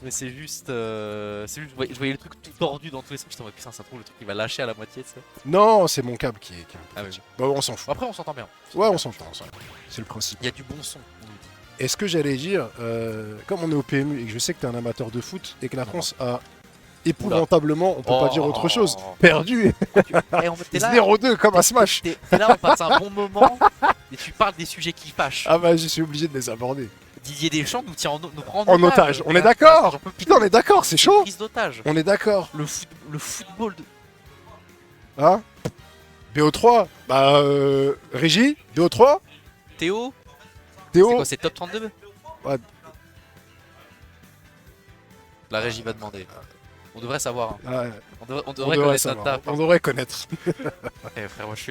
Mais c'est juste, je voyais le truc tout tordu dans tous les sens. J'étais en mode putain, ça trouve le truc qui va lâcher à la moitié, tu sais. Non, c'est mon câble qui est un peu Ah oui. petit. Bon, on s'en fout. Après, on s'entend bien. Ouais, on s'entend. C'est le principe. Il y a du bon son. On nous dit. Est-ce que j'allais dire, comme on est au PMU et que je sais que t'es un amateur de foot et que la France a épouvantablement, on peut pas dire autre chose, perdu Eh, t'es là, 0-2 comme un smash. t'es là, on passe un bon moment et tu parles des sujets qui fâchent. Ah bah je suis obligé de les aborder. Didier Deschamps nous prend En otage, on est d'accord. Putain, on est d'accord, c'est chaud. Prise d'otage. On est d'accord. Le football de... Hein BO3, bah Régie, BO3, Théo, c'est Théo. quoi, c'est top 32? Ouais. La régie va demander. On devrait savoir. Hein. Ouais, On devrait connaître notre taf. on devrait connaître. Eh, frère, moi je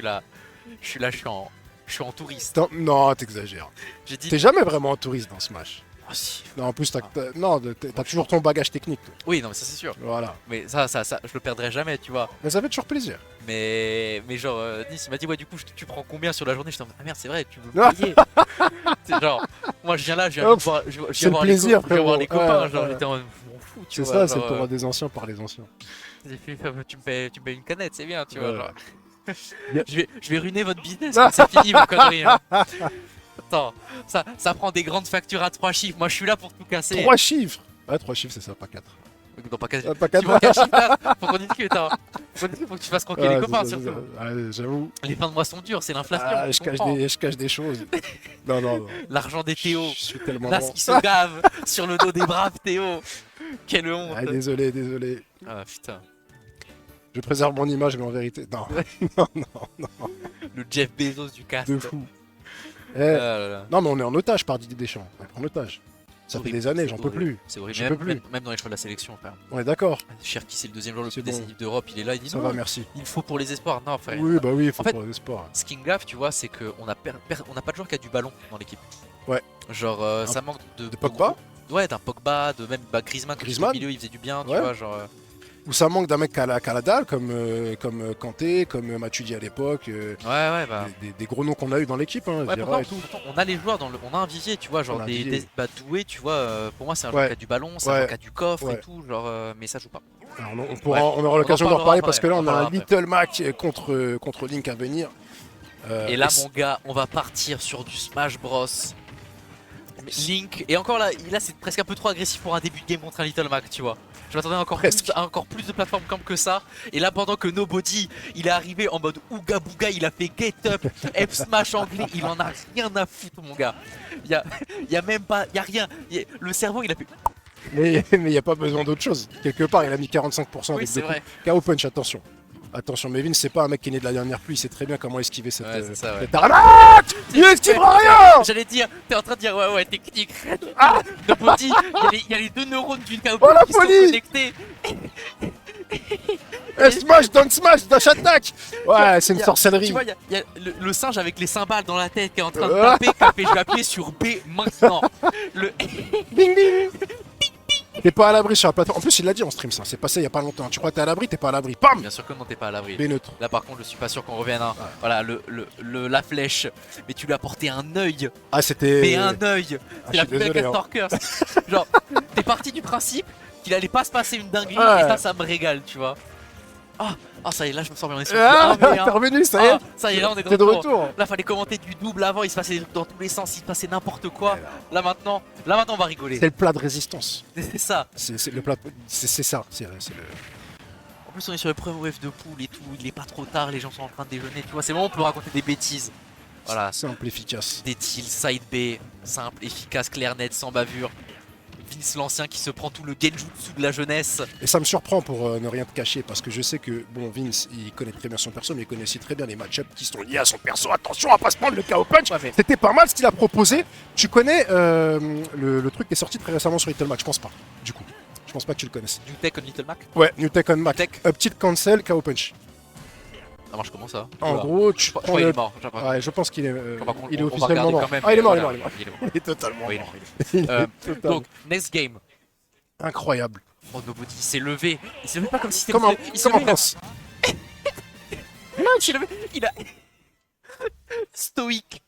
suis en touriste. Non, t'exagères. J'ai dit. T'es jamais vraiment un touriste dans Smash. Ah, si. Non, en plus, t'as toujours ton bagage technique, toi. Oui, non, mais ça c'est sûr. Voilà. Mais ça, je le perdrai jamais, tu vois. Mais ça fait toujours plaisir. Mais genre, Nice, il m'a dit, ouais, du coup, tu prends combien sur la journée? J'étais en mode, ah merde, c'est vrai, tu veux me payer. C'est genre, moi je viens là, je viens Hop, voir, c'est le plaisir, je viens voir les frérot. copains. Ouais, Genre, ouais. j'étais en mode, je m'en fous, tu C'est vois. ça, c'est le genre, tournoi des anciens par les anciens. tu me payes une canette, c'est bien, tu vois. Ouais. Genre. Yeah. Je vais ruiner votre business, c'est fini vos conneries. Hein. Attends, ça prend des grandes factures à 3 chiffres. Moi je suis là pour tout casser. 3 chiffres. Ouais, 3 chiffres, c'est ça, pas 4. Non, pas 4. Pas Tu vois quel chiffre là? Faut qu'on discute, hein. Faut que tu fasses croquer les copains surtout. J'avoue. Les fins de mois sont durs, c'est l'inflation. Ah, tu je comprends. cache des choses. Non. L'argent des Théo. Je suis tellement Là, bon. ce qui se gave sur le dos des braves Théo. Quelle honte. Ah, désolé. Ah putain. Je préserve mon image, mais en vérité, non. non. Le Jeff Bezos du cast. De fou. Ah là là. Non, mais on est en otage par Didier Deschamps. On est en otage. Ça fait Horrible, des années, c'est j'en peux horrible. plus. C'est horrible. J'en peux plus. Même dans les choix de la sélection, frère. On est d'accord. Cherki, c'est le deuxième joueur le plus C'est bon. décisif d'Europe. Il est là, il dit Ça non, va, merci. il faut pour les espoirs. Non, frère. Oui, bah oui, il faut En fait, pour les espoirs. Ce qui me gaffe, tu vois, c'est qu'on a, on a pas de joueur qui a du ballon dans l'équipe. Ouais. Genre, ça manque de Pogba. Ouais, d'un Pogba, de même Griezmann. Griezmann. Au milieu, il faisait du bien, tu Ouais. vois, genre. Ou ça manque d'un mec qui a la dalle, comme Kanté, comme Matuidi à l'époque. Ouais, bah. Des gros noms qu'on a eu dans l'équipe, hein, Ouais, Vieira et tout. pourtant, on a les joueurs on a un vivier, tu vois, genre On a un vivier. Doué, tu vois, pour moi c'est un joueur Ouais. qui a du ballon, c'est un Ouais. joueur qui a du coffre Ouais. et tout, genre, mais ça joue pas. Alors, on Ouais. aura l'occasion On en d'en reparler parlera parce que là, après, on a on en un parlera Little Mac contre Link à venir. Et là, mon gars, on va partir sur du Smash Bros. Mais Link, et encore là c'est presque un peu trop agressif pour un début de game contre un Little Mac, tu vois. Je m'attendais encore plus de plateforme camp que ça. Et là, pendant que Nobody, il est arrivé en mode Ouga Booga, il a fait Get Up, F Smash anglais, il en a rien à foutre, mon gars. Y a même pas, y a rien. Le cerveau, il a fait. Mais il n'y a pas besoin d'autre chose. Quelque part, il a mis 45% Oui, avec c'est deux vrai. coups. KO punch, attention. Attention, Mevin, c'est pas un mec qui est né de la dernière pluie, il sait très bien comment esquiver cette. Ouais, c'est ça, ouais. cette arnaque. Il esquivera rien. J'allais dire, t'es en train de dire ouais, technique. Nobody, il y a les deux neurones d'une KO Oh, la qui sont folie. connectés. Smash, don't smash, dash attack. Ouais, c'est une sorcellerie. Tu vois, il y a le singe avec les cymbales dans la tête qui est en train de taper, qui a fait je vais appuyer sur B maintenant. Le... Bing bing. T'es pas à l'abri sur la plateforme. En plus, il l'a dit en stream, ça. C'est passé il y a pas longtemps. Tu crois que t'es à l'abri, t'es pas à l'abri. Pam. Bien sûr que non, t'es pas à l'abri. B neutre. Là par contre, je suis pas sûr qu'on revienne. Hein. Voilà, la flèche. Mais tu lui as porté un œil. Ah, c'était. Mais un œil. Ah, C'est la je suis plus belle désolé, hein. Stalker. Genre, t'es parti du principe qu'il allait pas se passer une dinguerie Ouais. et ça me régale, tu vois. Ah, ça y est, là je me sens bien. On est sur Ah, du 1v1. t'es revenu, ça y est. Ça y est, là on est T'es de retour. Là fallait commenter du double avant, il se passait dans tous les sens, il se passait n'importe quoi. Là maintenant on va rigoler. C'est le plat de résistance. C'est ça. C'est le plat. C'est ça. C'est le. En plus on est sur le premier wave de poule et tout, il est pas trop tard, les gens sont en train de déjeuner, tu vois, c'est bon, on peut raconter des bêtises. Voilà, Simple, efficace. des tills, side B, simple, efficace, clair, net, sans bavure. Vince l'ancien qui se prend tout le genjutsu de la jeunesse. Et ça me surprend pour ne rien te cacher parce que je sais que bon Vince il connaît très bien son perso mais il connaît aussi très bien les match-ups qui sont liés à son perso. Attention à pas se prendre le KO punch. Ouais, mais- C'était pas mal ce qu'il a proposé. Tu connais le truc qui est sorti très récemment sur Little Mac. Je pense pas. Du coup, je pense pas que tu le connaisses. Du tech on Little Mac. Ouais, New Tech on Mac. Tech. Up tilt cancel KO punch. Ça marche comment ça? En Oula. gros, tu Je crois prends qu'il le. est mort. Ouais, je pense qu'il est. Par contre, Il est on va officiellement regarder mort. quand même, Ah, il est mort, voilà, il est mort. il est mort. Il est totalement Oui, mort. non, Il est totalement- Donc, next game. Incroyable. Oh, Nobody s'est levé. Il s'est levé pas comme si c'était Comme un, il s'est comme un levé, il a- prince. il s'est levé, il a stoïque.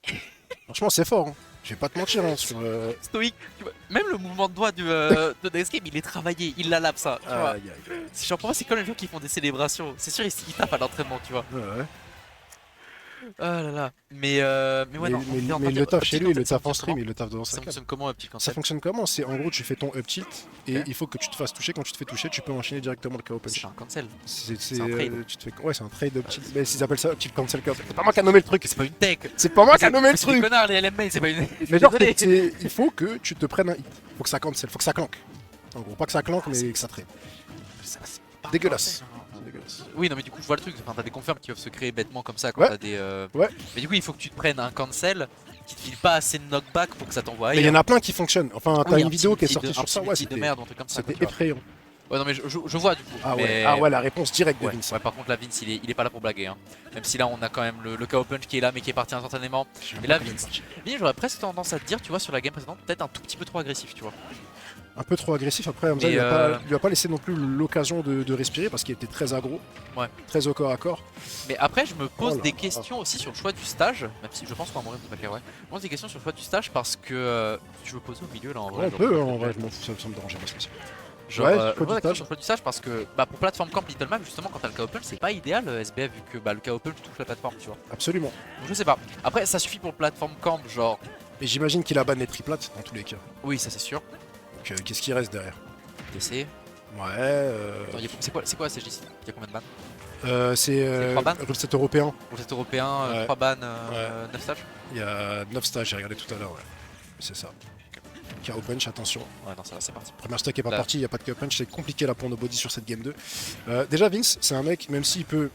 Franchement, c'est fort. Hein. Je vais pas te mentir, hein, sur. Stoïque, tu vois, même le mouvement de doigt de Next Game, il est travaillé, il l'a lap ça. Tu vois. Aïe, aïe, aïe. Genre pour moi, c'est comme les gens qui font des célébrations. C'est sûr, ils tapent à l'entraînement, tu vois. Ouais. Ah là là. Mais ouais, non. Mais il le taffe chez lui, il le taffe en stream, stream, il le taffe dans sa Ça cave. fonctionne comment un petit Ça concept? fonctionne comment? C'est en gros, tu fais ton up tilt et Ok. il faut que tu te fasses toucher. Quand tu te fais toucher, tu peux enchaîner directement le KO punch. C'est un cancel. C'est un trade. tu te fais... Ouais, c'est un trade up tilt. Mais s'ils appellent ça up tilt cancel KO. C'est pas moi qui a nommé le truc. C'est pas une tech. C'est pas moi qui a nommé le C'est des truc. connards les LMA, c'est pas une. Mais genre, Désolé. il faut que tu te prennes un hit. Faut que ça cancel, faut que ça clanque. En gros, pas que ça clanque, mais que ça trade. Ça, c'est pas Dégueulasse. un cancel, hein. C'est dégueulasse. Oui, non, mais du coup, je vois le truc. Enfin, t'as des confirmes qui peuvent se créer bêtement comme ça quand Ouais. t'as des. Ouais. Mais du coup, il faut que tu te prennes un cancel qui te file pas assez de knockback pour que ça t'envoie. Mais il y en a plein qui fonctionnent. Enfin, t'as Oui, une un vidéo petit qui est multi sortie de- sur un ça. petit Ouais, multi de merde, un truc comme ça. c'était quoi, tu vois. effrayant. Ouais, non, mais je vois du coup. Ah mais... ouais, ah ouais, la réponse directe de Ouais, Vince. ouais, par contre, là, Vince, il est pas là pour blaguer. Hein. Même si là, on a quand même le KO punch qui est là, mais qui est parti instantanément. Et là, Vince, j'aurais presque tendance à te dire, tu vois, sur la game précédente, peut-être un tout petit peu trop agressif, tu vois. Un peu trop agressif. Après, Hamza, Mais, lui a pas laissé non plus l'occasion de respirer parce qu'il était très aggro. Ouais. Très au corps à corps. Mais après, je me pose Oh là des là. questions aussi sur le choix du stage, même si je pense qu'on va mourir de Baker, ouais. Je me pose des questions sur le choix du stage parce que tu veux poser au milieu là en vrai. Ouais, on genre, peut, en vrai, je m'en fous, ça me dérangeait pas spécialement. Genre, Ouais, je choix me pose du la question stage. sur le choix du stage parce que bah, pour plateforme camp Little Map, justement, quand t'as le KO punch, c'est pas idéal SBF vu que bah, le KO punch touche la plateforme, tu vois. Absolument. Donc je sais pas. Après, ça suffit pour le plateforme camp, genre, Et j'imagine qu'il a ban les triplates dans tous les cas. oui, ça c'est sûr. Donc qu'est-ce qui reste derrière? TC. Ouais, Attends, c'est quoi CG? Il y a combien de bans? c'est trois bans reset européen. Pour cet européen, Ouais. 3 bans, Ouais. 9 stages? Il y a 9 stages, j'ai regardé tout à l'heure, ouais. C'est ça. KO punch, attention. Ouais, non, ça va, c'est parti. Première stack est pas Là. partie, il n'y a pas de KO punch, c'est compliqué là pour Nobody sur cette game 2. Déjà Vince, c'est un mec, même s'il peut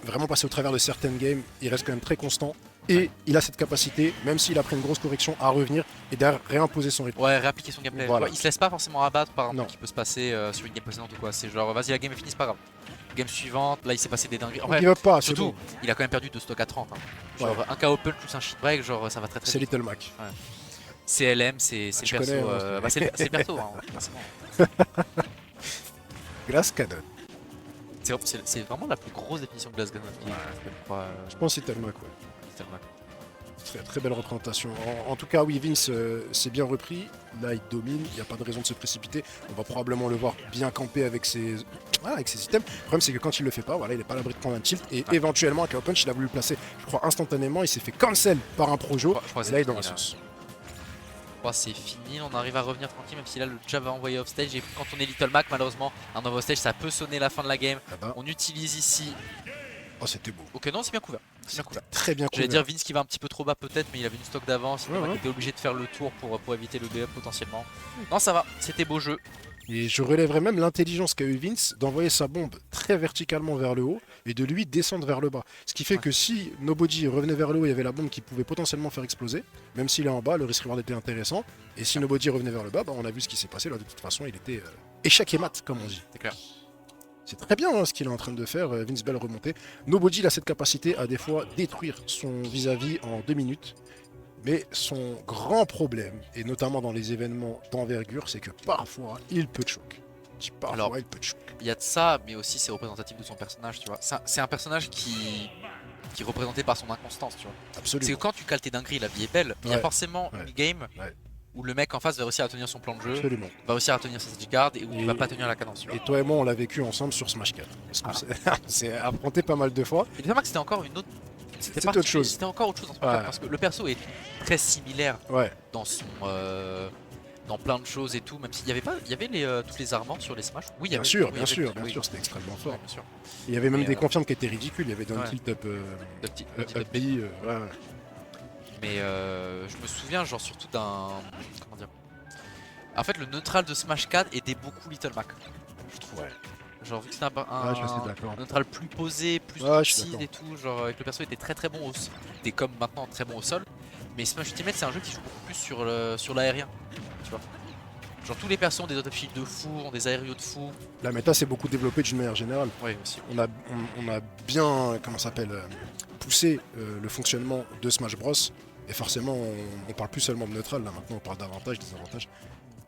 vraiment passer au travers de certaines games, il reste quand même très constant. Et il a cette capacité, même s'il a pris une grosse correction, à revenir et derrière réimposer son rythme. Ouais, réappliquer son gameplay. Voilà. Tu vois, il se laisse pas forcément abattre par un Non. truc qui peut se passer sur une game précédente ou quoi. C'est genre, vas-y, la game est finie, c'est pas grave. Game suivante, là il s'est passé des dingueries. En Donc vrai, il va pas, c'est surtout, bon. il a quand même perdu de stock à 30. Hein. Genre, un KO punch plus un shit break, genre ça va très très C'est vite. Little Mac. CLM, c'est Ah, le tu perso. connais, ouais, Bah, c'est le perso, hein, forcément. Glass Cannon. C'est vraiment la plus grosse définition de Glass Gun. Je pense Little Mac, ouais. Tellement. Très, très belle représentation. En tout cas, oui, Vince s'est bien repris. Là, il domine. Il n'y a pas de raison de se précipiter. On va probablement le voir bien camper avec ses items. Le problème, c'est que quand il le fait pas, voilà, il n'est pas à l'abri de prendre un tilt. Et éventuellement, un KO punch, il a voulu le placer, je crois, instantanément. Il s'est fait cancel par un projo. Je crois que Et là, il est c'est dans la fini, là. sauce. Je crois que c'est fini, on arrive à revenir tranquille, même si là le jab va envoyer off stage. Et quand on est Little Mac, malheureusement, un off stage ça peut sonner la fin de la game. Là-bas. On utilise ici. Oh, c'était beau. Ok, non, c'est bien couvert. C'est bien couvert. Très bien J'allais couvert. dire Vince qui va un petit peu trop bas peut-être, mais il avait une stock d'avance. Il Ouais. était obligé de faire le tour pour éviter le BF potentiellement. Non, ça va, c'était beau jeu. Et je relèverais même l'intelligence qu'a eu Vince d'envoyer sa bombe très verticalement vers le haut et de lui descendre vers le bas. Ce qui fait Ouais. que si Nobody revenait vers le haut, il y avait la bombe qui pouvait potentiellement faire exploser. Même s'il est en bas, le risk reward était intéressant. Et si Nobody revenait vers le bas, bah, on a vu ce qui s'est passé. Là, de toute façon, il était échec et mat, comme on dit. C'est clair. C'est très bien hein, ce qu'il est en train de faire. Vince Bell remonté. Nobody il a cette capacité à des fois détruire son vis-à-vis en 2 minutes. Mais son grand problème, et notamment dans les événements d'envergure, c'est que parfois il peut choke. Parfois Alors, il peut choke. Il y a de ça, mais aussi c'est représentatif de son personnage, tu vois. C'est un personnage qui est représenté par son inconstance, tu vois. C'est Absolument. que quand tu cales tes dingueries, la vie est belle. Il y a Ouais. forcément Ouais. une game Ouais. où le mec en face va réussir à tenir son plan de jeu, Absolument. va réussir à tenir ses edgeguards et où il Et- va pas tenir la cadence. Tu vois. Et toi et moi, on l'a vécu ensemble sur Smash 4. Parce qu'on s'est affronté pas mal de fois. Et le que c'était encore une autre. C'était autre chose. C'était encore autre chose dans ce Ouais. match parce que le perso est très similaire Ouais. dans son. Dans plein de choses et tout, même s'il y avait pas. Il y avait toutes les armements sur les Smash. Oui, il y Bien avait. sûr, oui, il y bien avait- sûr, bien oui. sûr, c'était extrêmement fort. Ouais, bien sûr. Il y avait même Mais, des confirmes qui étaient ridicules. Il y avait d'un ouais. tilt up, Le petit- up B, ouais. Mais je me souviens genre surtout d'un... Comment dire? En fait le neutral de Smash 4 aidait beaucoup Little Mac, je trouve. Ouais. Genre vu que c'était je suis assez d'accord. un neutral plus posé, plus Ouais, je suis lucide d'accord. et tout, genre avec le perso était très très bon au sol. Il était comme maintenant très bon au sol. Mais Smash Ultimate c'est un jeu qui joue beaucoup plus sur l'aérien, tu vois. Genre tous les persos ont des auto shield de fou, ont des aérios de fou. La méta s'est beaucoup développée d'une manière générale. Ouais aussi. On a bien, comment ça s'appelle, poussé le fonctionnement de Smash Bros. Et forcément, on parle plus seulement de neutral, là maintenant on parle d'avantages, des avantages.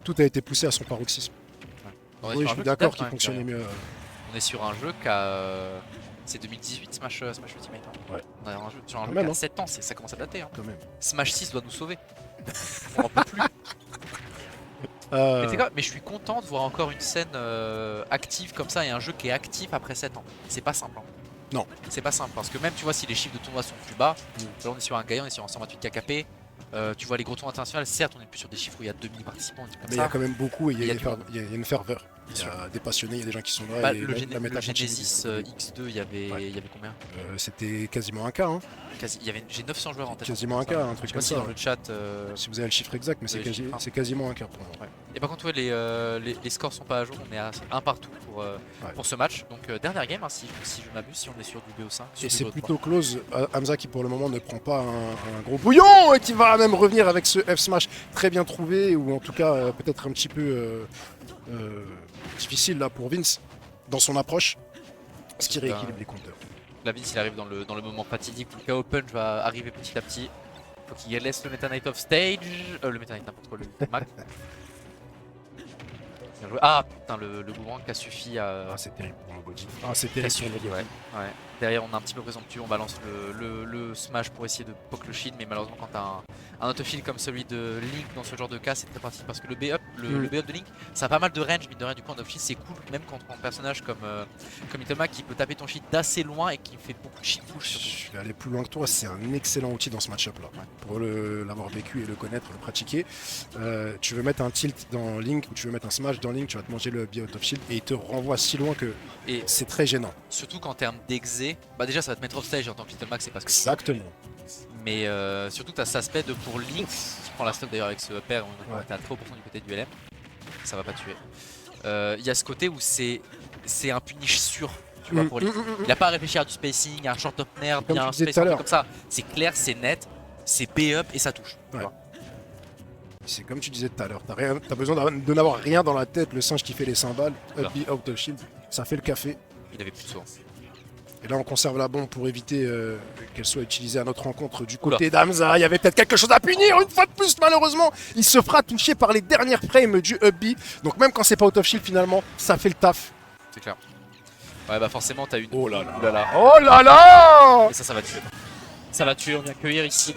Tout a été poussé à son paroxysme. On est Oui, sur je un suis jeu d'accord date, qu'il hein, fonctionnait mieux. On est sur un jeu qui a... C'est 2018 Smash Ultimate. Hein. Ouais. On est sur un jeu Quand qui même, a hein. 7 ans, ça commence à dater. Hein. Quand même. Smash 6 doit nous sauver. On en peut plus. Euh, Mais je suis content de voir encore une scène active comme ça et un jeu qui est actif après 7 ans. C'est pas simple. Hein. Non. C'est pas simple parce que même tu vois si les chiffres de tournoi sont plus bas, là on est sur un gagnant, on est sur un 128 KKP. Tu vois les gros tournois internationaux, certes on est plus sur des chiffres où il y a 2000 participants, des trucs comme mais il y a ça. quand même beaucoup et il y a du monde. une ferveur. Il y Bien a des passionnés, il y a des gens qui sont là. Bah, et le méta continue. Genesis X2, il y avait combien? C'était quasiment un cas, hein. J'ai 900 joueurs en tête. Quasiment un cas, un truc Je sais comme pas si ça. dans le chat. Si vous avez le chiffre exact, mais c'est quasiment un cas pour moi. Ouais. Et par contre, ouais, les scores sont pas à jour, on est à un partout pour ce match. Donc, dernière game, hein, si je m'abuse, si on est sur du BO5. Et c'est plutôt close. Hamza qui pour le moment ne prend pas un gros bouillon et qui va même revenir avec ce F-Smash très bien trouvé, ou en tout cas peut-être un petit peu difficile là pour Vince dans son approche, ce qui rééquilibre les compteurs. La Vince il arrive dans le moment fatidique où le KO Punch va arriver petit à petit. Faut qu'il laisse le Meta Knight off stage. Le Meta Knight n'importe quoi, le Mac. Bien joué. Ah putain, le boomerang qui a suffi à. Ah, c'est terrible pour le body. Ah, c'est terrible pour le body. Ouais. Derrière on est un petit peu présomptueux, on balance le smash pour essayer de poke le shield, mais malheureusement quand t'as un auto-shield comme celui de Link dans ce genre de cas, c'est très pratique parce que le B-up de Link, ça a pas mal de range, mine de rien, du coup en off-shield c'est cool, même contre un personnage comme Itoma qui peut taper ton shield d'assez loin et qui fait beaucoup de shield push surtout. Je vais aller plus loin que toi, c'est un excellent outil dans ce match-up là. Pour l'avoir vécu et le connaître, le pratiquer. Tu veux mettre un tilt dans Link ou tu veux mettre un smash dans Link, tu vas te manger le B-out of shield et il te renvoie si loin que c'est très gênant. Surtout qu'en termes d'exé, bah déjà ça va te mettre off stage en tant que Little Max, c'est parce que exactement. Mais surtout tu as cet aspect de pour Link, qui prend la stock d'ailleurs avec ce pair, on était à 3% du côté du LM, ça va pas tuer. Il y a ce côté où c'est un punish sûr, tu vois, pour Link. Il a pas à réfléchir à du spacing, à un short opener, bien un spacing comme ça. C'est clair, c'est net, c'est B-up et ça touche. C'est comme tu disais tout à l'heure, t'as besoin de n'avoir rien dans la tête, le singe qui fait les cymbales, up B, out of shield, ça fait le café. Il avait plus de soin. Et là on conserve la bombe pour éviter qu'elle soit utilisée à notre rencontre du côté d'Hamza. Il y avait peut-être quelque chose à punir une fois de plus malheureusement. Il se fera toucher par les dernières frames du up B. Donc même quand c'est pas out of shield finalement, ça fait le taf. C'est clair. Ouais bah forcément t'as une... Oh là là là. Oh là là. Et ça va tuer. Ça va tuer, on vient cueillir ici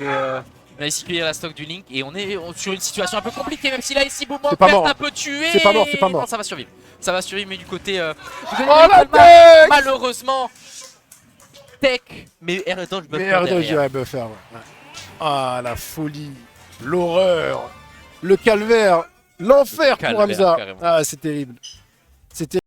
on a ici cueillir la stock du Link et on est sur une situation un peu compliquée même si là ici Boomerang perd un peu tué. C'est pas mort, c'est pas mort. Non, ça va survivre. Ça va survivre mais du côté... oh la tech. Malheureusement Tech, mais R2 je me ouais, buffer, ouais. Ah la folie, l'horreur, le calvaire, l'enfer pour Hamza. Ah c'est terrible. C'était